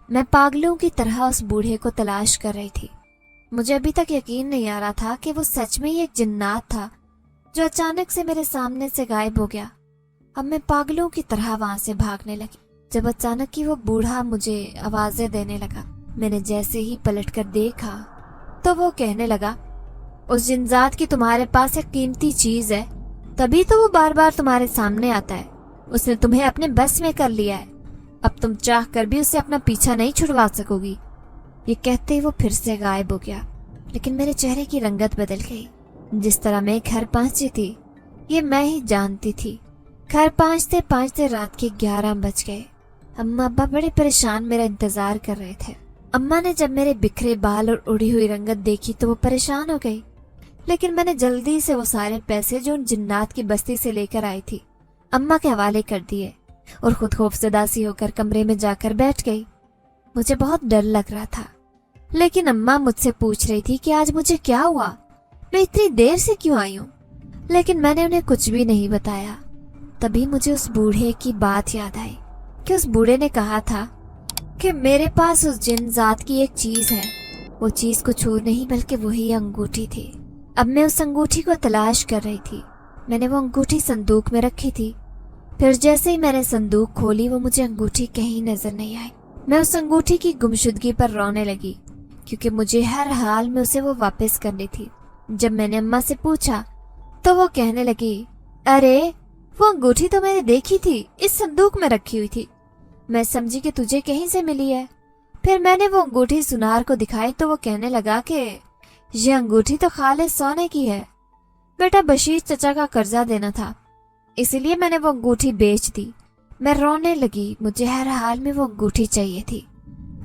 S1: मैं पागलों की तरह उस बूढ़े को तलाश कर रही थी। मुझे अभी तक यकीन नहीं आ रहा था कि वो सच में ही एक जिन्नात था जो अचानक से मेरे सामने से गायब हो गया। अब मैं पागलों की तरह वहां से भागने लगी, जब अचानक ही वो बूढ़ा मुझे आवाजें देने लगा। मैंने जैसे ही पलटकर देखा तो वो कहने लगा, उस जिन्नात की तुम्हारे पास एक कीमती चीज है, तभी तो वो बार बार तुम्हारे सामने आता है। उसने तुम्हें अपने बस में कर लिया है। अब तुम चाह कर भी उससे अपना पीछा नहीं छुड़वा सकोगी। ये कहते ही वो फिर से गायब हो गया, लेकिन मेरे चेहरे की रंगत बदल गई। जिस तरह मैं घर पहुंची थी ये मैं ही जानती थी। घर पहुंचते पहुंचते रात के 11 बज गए। अम्मा अब्बा बड़े परेशान मेरा इंतजार कर रहे थे। अम्मा ने जब मेरे बिखरे बाल और उड़ी हुई रंगत देखी तो वो परेशान हो गई, लेकिन मैंने जल्दी से वो सारे पैसे जो उन जिन्नात की बस्ती से लेकर आई थी अम्मा के हवाले कर दिए और खुद खौफजदा सी होकर कमरे में जाकर बैठ गई। मुझे बहुत डर लग रहा था, लेकिन अम्मा मुझसे पूछ रही थी कि आज मुझे क्या हुआ, मैं इतनी देर से क्यों आई हूँ, लेकिन मैंने उन्हें कुछ भी नहीं बताया। तभी मुझे उस बूढ़े की बात याद आई कि उस बूढ़े ने कहा था कि मेरे पास उस जिन जात की एक चीज है। वो चीज कुछ और नहीं बल्कि वही अंगूठी थी। अब मैं उस अंगूठी को तलाश कर रही थी। मैंने वो अंगूठी संदूक में रखी थी। फिर जैसे ही मैंने संदूक खोली वो मुझे अंगूठी कहीं नजर नहीं आई। मैं उस अंगूठी की गुमशुदगी पर रोने लगी, क्योंकि मुझे हर हाल में उसे वो वापस करनी थी। जब मैंने अम्मा से पूछा तो वो कहने लगी, अरे वो अंगूठी तो मैंने देखी थी, इस संदूक में रखी हुई थी। मैं समझी कि तुझे कहीं से मिली है। फिर मैंने वो अंगूठी सुनार को दिखाई तो वो कहने लगा कि ये अंगूठी तो खालिस सोने की है, बेटा बशीर चचा का कर्जा देना था, इसीलिए मैंने वो अंगूठी बेच दी। मैं रोने लगी, मुझे हर हाल में वो अंगूठी चाहिए थी।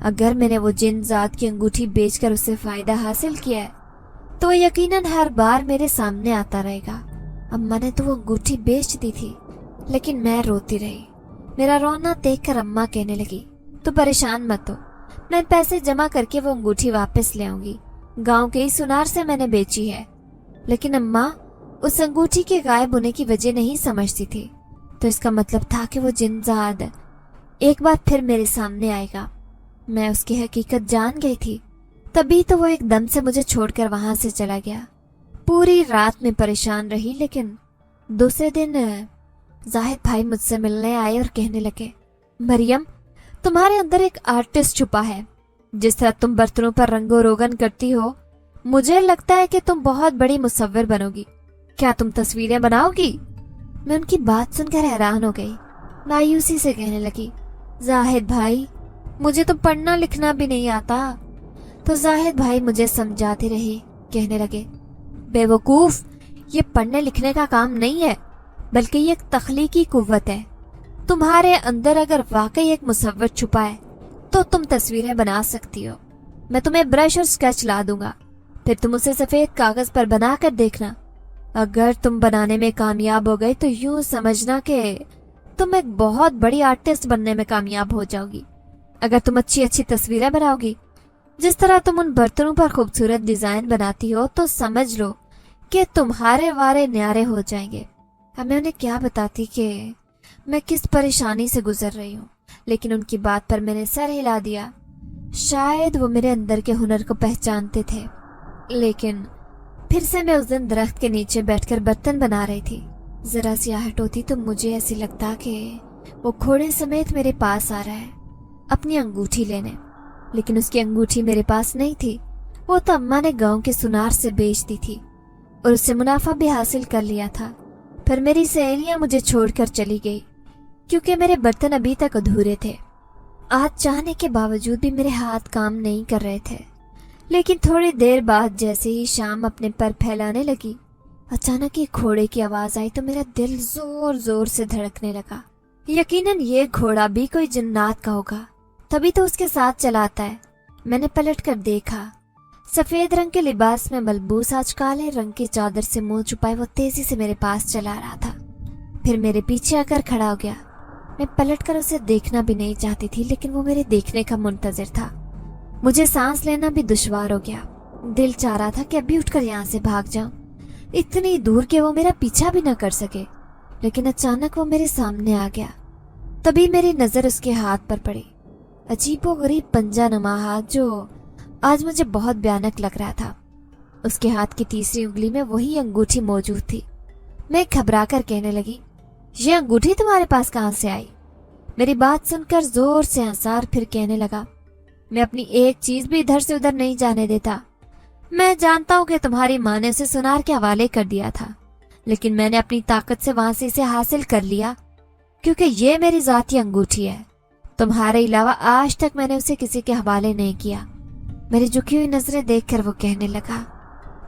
S1: अगर मैंने वो जिन जात की अंगूठी बेचकर उससे फायदा हासिल किया है तो वो यकीनन हर बार मेरे सामने आता रहेगा। अम्मा ने तो वो अंगूठी बेच दी थी, लेकिन मैं रोती रही। मेरा रोना देखकर अम्मा कहने लगी, तू परेशान मत हो, मैं पैसे जमा करके वो अंगूठी वापस ले आऊंगी। गांव के ही सुनार से मैंने बेची है। लेकिन अम्मा उस अंगूठी के गायब होने की वजह नहीं समझती थी, तो इसका मतलब था कि वो जिनजाद एक बार फिर मेरे सामने आएगा। मैं उसकी हकीकत जान गई थी। तभी तो वो एकदम से मुझे छोड़कर वहां से चला गया। पूरी रात में परेशान रही, लेकिन दूसरे दिन जाहिद भाई मुझसे मिलने आए और कहने लगे, मरियम तुम्हारे अंदर एक आर्टिस्ट छुपा है। जिस तरह तुम बर्तनों पर रंगो रोगन करती हो, मुझे लगता है कि तुम बहुत बड़ी मुसव्विर बनोगी। क्या तुम तस्वीरें बनाओगी? मैं उनकी बात सुनकर हैरान हो गई। मायूसी से कहने लगी, जाहिद भाई मुझे तो पढ़ना लिखना भी नहीं आता। तो जाहिद भाई मुझे समझाते रहे, कहने लगे, बेवकूफ, ये पढ़ने लिखने का काम नहीं है, बल्कि ये एक तख्लीकी कुव्वत है। तुम्हारे अंदर अगर वाकई एक मुसव्विर छुपा है तो तुम तस्वीरें बना सकती हो। मैं तुम्हें ब्रश और स्केच ला दूंगा, फिर तुम उसे सफेद कागज पर बना कर देखना। अगर तुम बनाने में कामयाब हो गई तो यूं समझना कि तुम एक बहुत बड़ी आर्टिस्ट बनने में कामयाब हो जाओगी। अगर तुम अच्छी अच्छी तस्वीरें बनाओगी, जिस तरह तुम उन बर्तनों पर खूबसूरत डिजाइन बनाती हो, तो समझ लो कि तुम्हारे वारे न्यारे हो जाएंगे। अब मैं उन्हें क्या बताती कि मैं किस परेशानी से गुजर रही हूँ, लेकिन उनकी बात पर मैंने सर हिला दिया। शायद वो मेरे अंदर के हुनर को पहचानते थे। लेकिन फिर से मैं उस दिन दरख्त के नीचे बैठकर बर्तन बना रही थी। जरा सी आहट होती तो मुझे ऐसी लगता कि वो घोड़े समेत मेरे पास आ रहा है अपनी अंगूठी लेने, लेकिन उसकी अंगूठी मेरे पास नहीं थी। वो तो अम्मा ने गांव के सुनार से बेच दी थी और उससे मुनाफा भी हासिल कर लिया था। फिर मेरी सहेलियां मुझे छोड़कर चली गई, क्योंकि मेरे बर्तन अभी तक अधूरे थे। आज चाहने के बावजूद भी मेरे हाथ काम नहीं कर रहे थे। लेकिन थोड़ी देर बाद जैसे ही शाम अपने पर फैलाने लगी, अचानक एक घोड़े की आवाज आई तो मेरा दिल जोर जोर से धड़कने लगा। यकीनन ये घोड़ा भी कोई जन्नात का होगा, तभी तो उसके साथ चला आता है। मैंने पलट कर देखा, सफेद रंग के लिबास में मलबूस आज काले रंग की चादर से मुंह छुपाए वो तेजी से मेरे पास चला रहा था। फिर मेरे पीछे आकर खड़ा हो गया। मैं पलटकर उसे देखना भी नहीं चाहती थी, लेकिन वो मेरे देखने का मुंतजिर था। मुझे सांस लेना भी दुश्वार हो गया। दिल चाह रहा था कि अभी उठकर यहाँ से भाग जाऊं, इतनी दूर कि वो मेरा पीछा भी न कर सके। लेकिन अचानक वो मेरे सामने आ गया। तभी मेरी नजर उसके हाथ पर पड़ी, अजीबोगरीब पंजा नुमा हाथ जो आज मुझे बहुत भयानक लग रहा था। उसके हाथ की तीसरी उंगली में वही अंगूठी मौजूद थी। मैं घबरा कर कहने लगी, ये अंगूठी तुम्हारे पास कहाँ से आई? मेरी बात सुनकर जोर से हंसा और फिर कहने लगा, मैं अपनी एक चीज भी इधर से उधर नहीं जाने देता। मैं जानता हूँ कि तुम्हारी माँ ने उसे सुनार के हवाले कर दिया था, लेकिन मैंने अपनी ताकत से वहां से इसे हासिल कर लिया, क्योंकि ये मेरी जाती अंगूठी है। तुम्हारे अलावा आज तक मैंने उसे किसी के हवाले नहीं किया। मेरी झुकी हुई नजरें देखकर वो कहने लगा,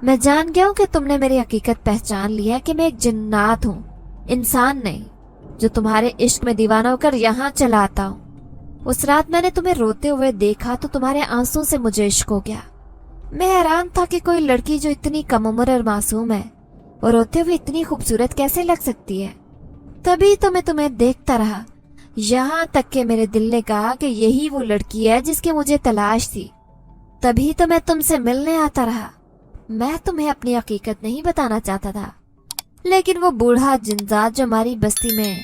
S1: मैं जान गया हूँ कि तुमने मेरी हकीकत पहचान लिया कि मैं एक जिन्नात हूँ, इंसान नहीं, जो तुम्हारे इश्क में दीवाना होकर यहाँ चला आता हूँ। उस रात मैंने तुम्हें रोते हुए देखा तो तुम्हारे आंसू से मुझे इश्क हो गया। मैं हैरान था कि कोई लड़की जो इतनी कम उम्र और मासूम है और रोते हुए इतनी खूबसूरत कैसे लग सकती है। तभी तो मैं तुम्हें देखता रहा, यहाँ तक कि मेरे दिल ने कहा कि यही वो लड़की है जिसकी मुझे तलाश थी। तभी तो मैं तुमसे मिलने आता रहा। मैं तुम्हें अपनी हकीकत नहीं बताना चाहता था, लेकिन वो बूढ़ा जिंदात जो हमारी बस्ती में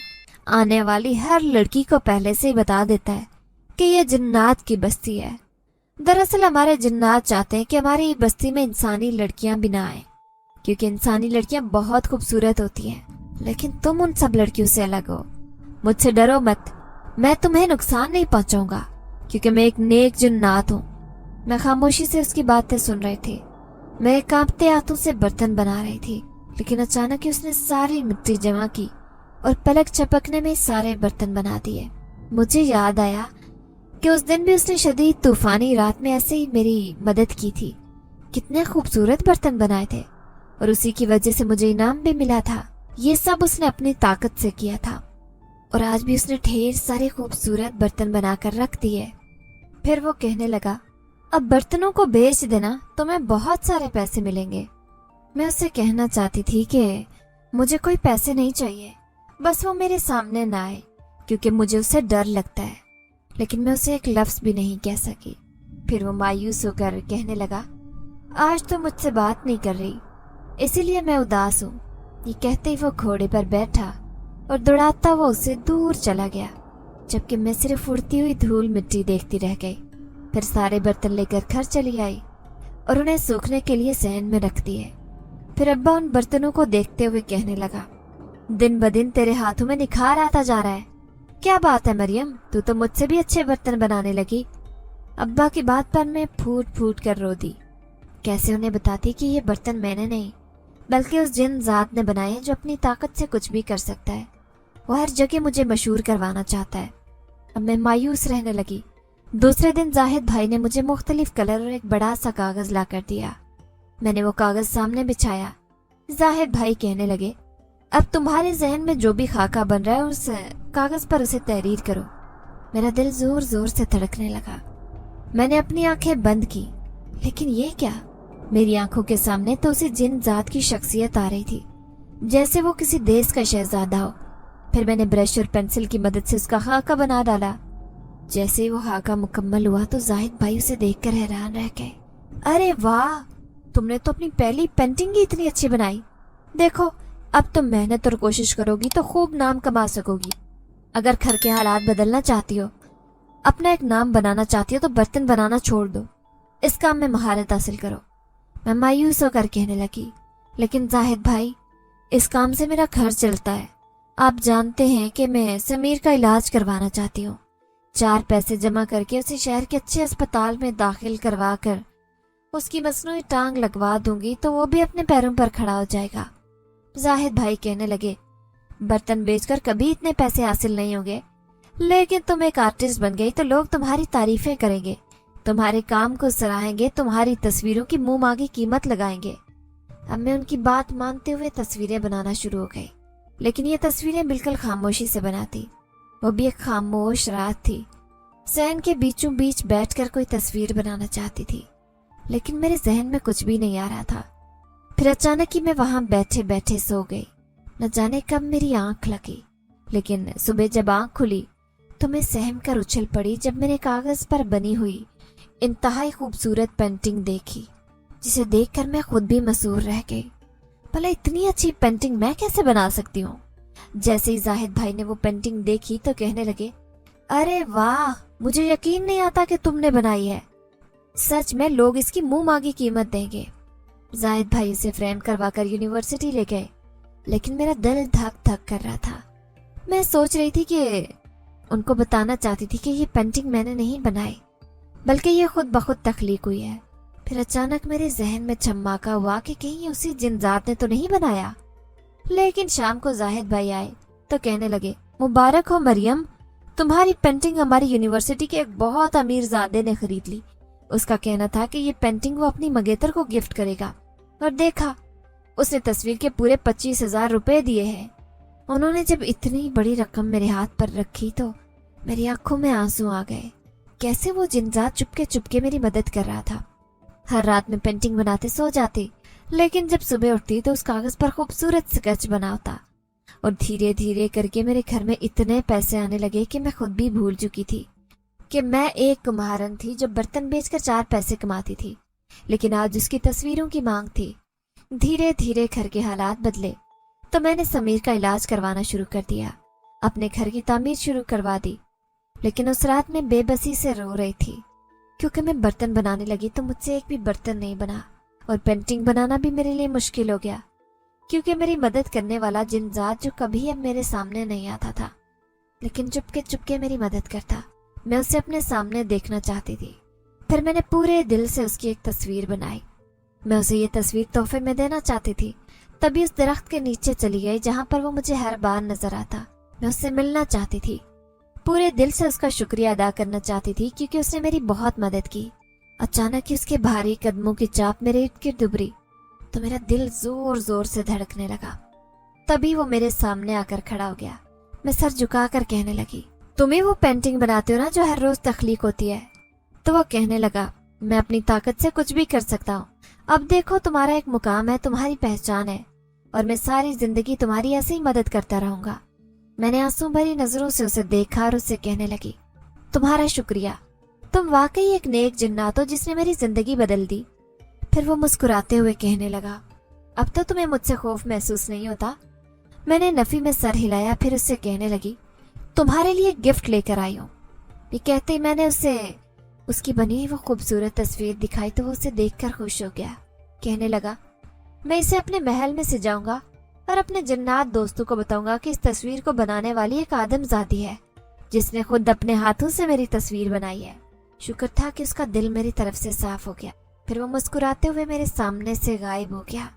S1: आने वाली हर लड़की को पहले से ही बता देता है कि यह जिन्नात की बस्ती है। दरअसल हमारे जिन्नात चाहते हैं कि हमारी बस्ती में इंसानी लड़कियां भी ना आए, क्योंकि इंसानी लड़कियां बहुत खूबसूरत होती हैं। लेकिन तुम उन सब लड़कियों से अलग हो। मुझसे डरो मत, मैं तुम्हें नुकसान नहीं पहुंचाऊंगा, क्योंकि मैं एक नेक जिन्नात हूँ। मैं खामोशी से उसकी बातें सुन रही थी। मैं कांपते हाथों से बर्तन बना रही थी, लेकिन अचानक ही उसने सारी मिट्टी जमा की और पलक झपकने में सारे बर्तन बना दिए। मुझे याद आया कि उस दिन भी उसने शदीद तूफानी रात में ऐसे ही मेरी मदद की थी। कितने खूबसूरत बर्तन बनाए थे और उसी की वजह से मुझे इनाम भी मिला था। ये सब उसने अपनी ताकत से किया था और आज भी उसने ढेर सारे खूबसूरत बर्तन बनाकर रख दिए। फिर वो कहने लगा, अब बर्तनों को बेच देना, तुम्हें बहुत सारे पैसे मिलेंगे। मैं उससे कहना चाहती थी कि मुझे कोई पैसे नहीं चाहिए, बस वो मेरे सामने ना आए, क्योंकि मुझे उससे डर लगता है। लेकिन मैं उसे एक लफ्ज भी नहीं कह सकी। फिर वो मायूस होकर कहने लगा, आज तो मुझसे बात नहीं कर रही, इसीलिए मैं उदास हूँ। ये कहते ही वो घोड़े पर बैठा और दौड़ाता हुआ उससे दूर चला गया, जबकि मैं सिर्फ उड़ती हुई धूल मिट्टी देखती रह गई। फिर सारे बर्तन लेकर घर चली आई और उन्हें सूखने के लिए सहन में रख दिए। फिर अब्बा उन बर्तनों को देखते हुए कहने लगा, दिन ब दिन तेरे हाथों में निखार आता जा रहा है। क्या बात है मरियम, तू तो मुझसे भी अच्छे बर्तन बनाने लगी। अब्बा की बात पर मैं फूट फूट कर रो दी। कैसे उन्हें बताती कि ये बर्तन मैंने नहीं, बल्कि उस जिन जात ने बनाए जो अपनी ताकत से कुछ भी कर सकता है। वो हर जगह मुझे मशहूर करवाना चाहता है। अब मैं मायूस रहने लगी। दूसरे दिन जाहिद भाई ने मुझे मुख्तलिफ कलर और एक बड़ा सा कागज ला कर दिया। मैंने वो कागज सामने बिछाया। जाहिद भाई कहने लगे, अब तुम्हारे जहन में जो भी खाका बन रहा है उस कागज पर उसे तहरीर करो। मेरा दिल जोर जोर से धड़कने लगा। मैंने अपनी आंखें बंद की, लेकिन ये क्या, मेरी आंखों के सामने तो उसी जिन जात की शख्सियत आ रही थी, जैसे वो किसी देश का शहजादा हो। फिर मैंने ब्रश और पेंसिल की मदद से उसका खाका बना डाला। जैसे वो खाका मुकम्मल हुआ तो जाहिद भाई उसे देखकर हैरान रह गए। अरे वाह, तुमने तो अपनी पहली पेंटिंग ही इतनी अच्छी बनाई। देखो, अब तुम मेहनत और कोशिश करोगी तो खूब नाम कमा सकोगी। अगर घर के हालात बदलना चाहती हो, अपना एक नाम बनाना चाहती हो, तो बर्तन बनाना छोड़ दो, इस काम में महारत हासिल करो। मैं मायूस होकर कहने लगी, लेकिन जाहिद भाई, इस काम से मेरा घर चलता है। आप जानते हैं कि मैं समीर का इलाज करवाना चाहती हूँ। 4 पैसे जमा करके उसे शहर के अच्छे अस्पताल में दाखिल करवा कर उसकी मसनूई टांग लगवा दूंगी तो वो भी अपने पैरों पर खड़ा हो जाएगा। जाहिद भाई कहने लगे, बर्तन बेचकर कभी इतने पैसे हासिल नहीं होंगे, लेकिन तुम एक आर्टिस्ट बन गई तो लोग तुम्हारी तारीफें करेंगे, तुम्हारे काम को सराहेंगे, तुम्हारी तस्वीरों की मुंह मांगी कीमत लगाएंगे। अब मैं उनकी बात मानते हुए तस्वीरें बनाना शुरू हो गई, लेकिन ये तस्वीरें बिल्कुल खामोशी से बनाती। वो भी एक खामोश रात थी। सहन के बीचों बीच बैठकर कोई तस्वीर बनाना चाहती थी, लेकिन मेरे जहन में कुछ भी नहीं आ रहा था। फिर अचानक ही मैं वहां बैठे बैठे सो गई। न जाने कब मेरी आंख लगी, लेकिन सुबह जब आंख खुली तो मैं सहम कर उछल पड़ी जब मैंने कागज पर बनी हुई इंतहाई खूबसूरत पेंटिंग देखी, जिसे देखकर मैं खुद भी मसूर रह गई। भला इतनी अच्छी पेंटिंग मैं कैसे बना सकती हूँ। जैसे ही जाहिद भाई ने वो पेंटिंग देखी तो कहने लगे, अरे वाह, मुझे यकीन नहीं आता कि तुमने बनाई है। सच में लोग इसकी मुंह मांगी कीमत देंगे। जाहिद भाई इसे फ्रेम करवाकर यूनिवर्सिटी ले गए, लेकिन मेरा दिल धक धक कर रहा था। मैं सोच रही थी कि उनको बताना चाहती थी कि ये पेंटिंग मैंने नहीं बनाई, बल्कि ये खुद ब खुद तख्लीक हुई है। फिर अचानक मेरे जहन में छम्माका हुआ कि कहीं उसी जिनजात ने तो नहीं बनाया। लेकिन शाम को जाहिद भाई आए तो कहने लगे, मुबारक हो मरियम, तुम्हारी पेंटिंग हमारी यूनिवर्सिटी के एक बहुत अमीर ज़ादे ने खरीद ली। उसका कहना था कि ये पेंटिंग वो अपनी मंगेतर को गिफ्ट करेगा, और देखा उसने तस्वीर के पूरे 25,000 रुपए दिए हैं। उन्होंने जब इतनी बड़ी रकम मेरे हाथ पर रखी तो मेरी आंखों में आंसू आ गए। कैसे वो जिनजात चुपके चुपके मेरी मदद कर रहा था। हर रात में पेंटिंग बनाते सो जाती, लेकिन जब सुबह उठती तो उस कागज पर खूबसूरत स्केच बना होता, और धीरे धीरे करके मेरे घर में इतने पैसे आने लगे कि मैं खुद भी भूल चुकी थी कि मैं एक कुम्हारन थी जो बर्तन बेचकर 4 पैसे कमाती थी। लेकिन आज उसकी तस्वीरों की मांग थी। धीरे धीरे घर के हालात बदले तो मैंने समीर का इलाज करवाना शुरू कर दिया, अपने घर की तामीर शुरू करवा दी। लेकिन उस रात मैं बेबसी से रो रही थी, क्योंकि मैं बर्तन बनाने लगी तो मुझसे एक भी बर्तन नहीं बना, और पेंटिंग बनाना भी मेरे लिए मुश्किल हो गया, क्योंकि मेरी मदद करने वाला जिनजात जो कभी अब मेरे सामने नहीं आता था, लेकिन चुपके चुपके मेरी मदद करता। मैं उसे अपने सामने देखना चाहती थी। फिर मैंने पूरे दिल से उसकी एक तस्वीर बनाई। मैं उसे ये तस्वीर तोहफे में देना चाहती थी। तभी उस दरख्त के नीचे चली गई जहाँ पर वो मुझे हर बार नजर आता। मैं उससे मिलना चाहती थी, पूरे दिल से उसका शुक्रिया अदा करना चाहती थी, क्योंकि उसने मेरी बहुत मदद की। अचानक ही उसके भारी कदमों की चाप मेरे इर्द गिर्द उभरी तो मेरा दिल जोर जोर से धड़कने लगा। तभी वो मेरे सामने आकर खड़ा हो गया। मैं सर झुकाकर कहने लगी, तुम ही वो पेंटिंग बनाते हो ना जो हर रोज तख्लीक होती है? तो वो कहने लगा, मैं अपनी ताकत से कुछ भी कर सकता हूँ। अब देखो, तुम्हारा एक मुकाम है, तुम्हारी पहचान है, और मैं सारी जिंदगी तुम्हारी ऐसे ही मदद करता रहूंगा। मैंने आंसू भरी नजरों से उसे देखा और उससे कहने लगी, तुम्हारा शुक्रिया, तुम वाकई एक नेक जिन्नात हो जिसने मेरी जिंदगी बदल दी। फिर वो मुस्कुराते हुए कहने लगा, अब तो तुम्हें मुझसे खौफ महसूस नहीं होता? मैंने नफी में सर हिलाया। फिर उससे कहने लगी, तुम्हारे लिए गिफ्ट लेकर आई हूँ। ये कहते ही मैंने उसे उसकी बनी हुई वो खूबसूरत तस्वीर दिखाई तो वो उसे देखकर खुश हो गया। कहने लगा, मैं इसे अपने महल में सजाऊंगा और अपने जन्नात दोस्तों को बताऊंगा कि इस तस्वीर को बनाने वाली एक आदमजादी है जिसने खुद अपने हाथों से मेरी तस्वीर बनाई है। शुक्र था कि उसका दिल मेरी तरफ से साफ हो गया। फिर वो मुस्कुराते हुए मेरे सामने से गायब हो गया।